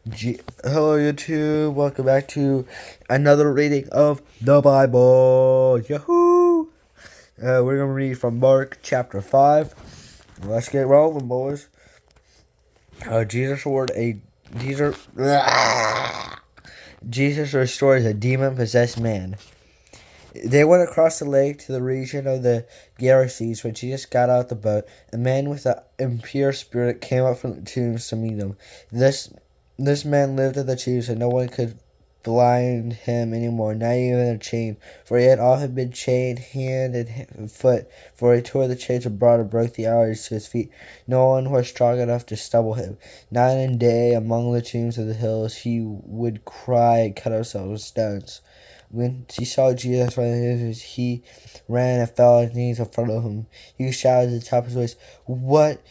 Hello YouTube, welcome back to another reading of the Bible. Yahoo! We're going to read from Mark chapter 5. Let's get rolling, boys. Jesus Jesus restores a demon-possessed man. They went across the lake to the region of the Gerasenes. When Jesus got out of the boat, a man with an impure spirit came up from the tombs to meet him. This man lived in the tombs, and no one could blind him anymore, not even a chain, for he had often been chained hand and foot, for he tore the chains abroad and broke the arteries to his feet. No one was strong enough to stumble him. Night and day among the tombs of the hills he would cry and cut himself with stones. When he saw Jesus running, he ran and fell on his knees in front of him. He shouted at the top of his voice, "What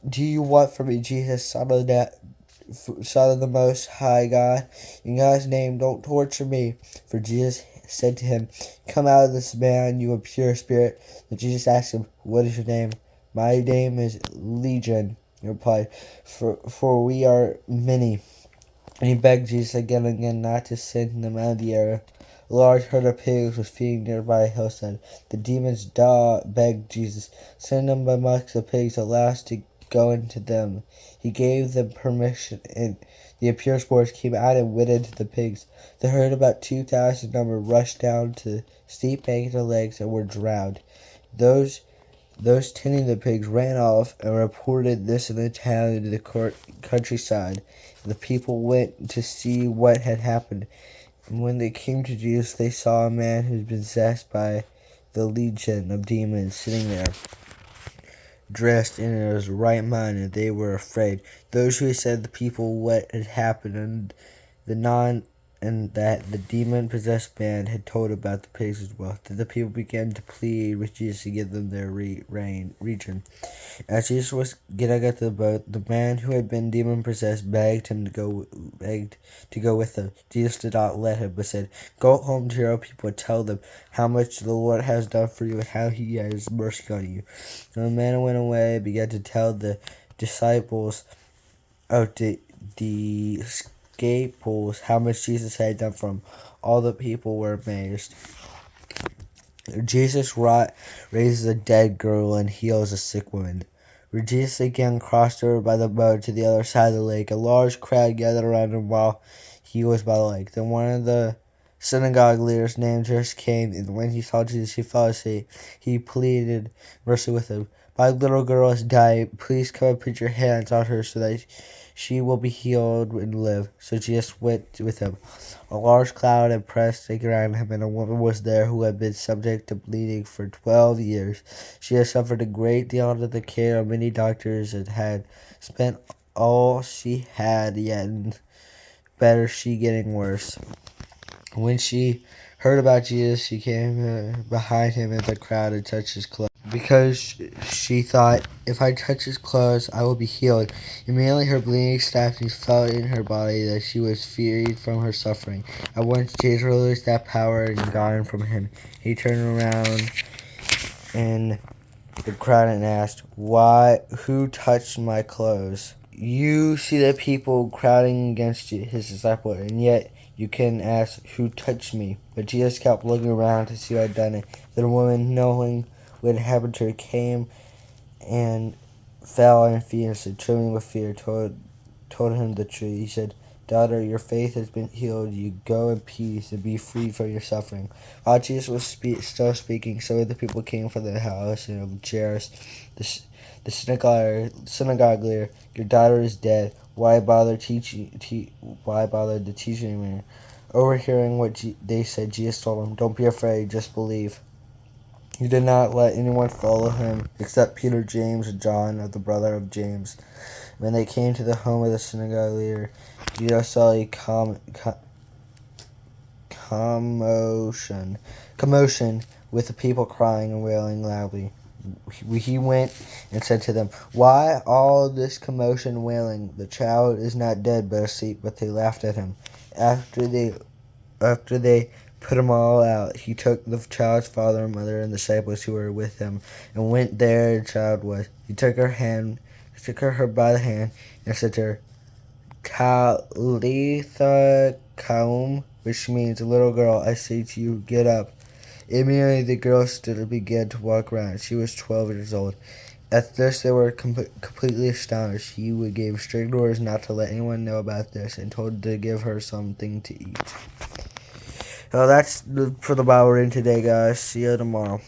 do you want from me, Jesus, Son of the Most High God? In God's name, don't torture me." For Jesus said to him, "Come out of this man, you impure spirit." Then Jesus asked him, "What is your name?" "My name is Legion," he replied, for we are many. And he begged Jesus again and again not to send them out of the area. A large herd of pigs was feeding nearby a hillside. The demons begged Jesus, "Send them amongst the pigs, allow us to go into them." He gave them permission, and the impure spirits came out and went into the pigs. The herd, about 2,000 number, rushed down to steep bank of the lakes and were drowned. Those tending the pigs ran off and reported this in the town and to the countryside. The people went to see what had happened. And when they came to Jesus, they saw a man who had been possessed by the legion of demons sitting there, dressed in his right mind, and they were afraid. Those who had said the people what had happened and that the demon-possessed man had told about the pigs as well. Then the people began to plead with Jesus to give them their region. As Jesus was getting out of the boat, the man who had been demon-possessed begged to go with them. Jesus did not let him, but said, "Go home to your own people and tell them how much the Lord has done for you and how he has mercy on you." And the man went away and began to tell the disciples of the disciples how much Jesus had done for him. All the people were amazed. Jesus raises a dead girl and heals a sick woman. When Jesus again crossed over by the boat to the other side of the lake, a large crowd gathered around him while he was by the lake. Then one of the synagogue leaders named Jairus came, and when he saw Jesus, he fell asleep. He pleaded mercy with him. "My little girl has died. Please come and put your hands on her so that she will be healed and live." So Jesus went with him. A large cloud had pressed around him, and a woman was there who had been subject to bleeding for 12 years. She had suffered a great deal under the care of many doctors and had spent all she had, yet better she getting worse. When she heard about Jesus, she came behind him in the crowd and touched his clothes, because she thought, "If I touch his clothes, I will be healed." Immediately her bleeding stopped, and she felt in her body that she was freed from her suffering. At once Jesus released that power and gone from him. He turned around in the crowd and asked, Who touched my clothes?" You see the people crowding against you, his disciple, and yet you can ask, "Who touched me?" But Jesus kept looking around to see who had done it. Then a woman, knowing what had happened to her, came and fell on her feet and said, trembling with fear, told him the truth. He said, "Daughter, your faith has been healed. You go in peace and be freed from your suffering." While Jesus was still speaking, some of the people came from the house of Jairus, the synagogue leader. "Your daughter is dead. Why bother the teaching me?" Overhearing what they said, Jesus told them, "Don't be afraid, just believe." He did not let anyone follow him except Peter, James, and John, the brother of James. When they came to the home of the synagogue leader, Jesus saw a commotion with the people crying and wailing loudly. He went and said to them, "Why all this commotion and wailing? The child is not dead but asleep." But they laughed at him. After they put them all out, he took the child's father and mother and the disciples who were with him and went there the child was. He took her by the hand and said to her, Talitha Kaum, which means, little girl, I say to you, get up. Immediately the girl stood and began to walk around. She was 12 years old. At this, they were completely astonished. He gave strict orders not to let anyone know about this and told to give her something to eat. So that's for the Bible reading today, guys. See you tomorrow.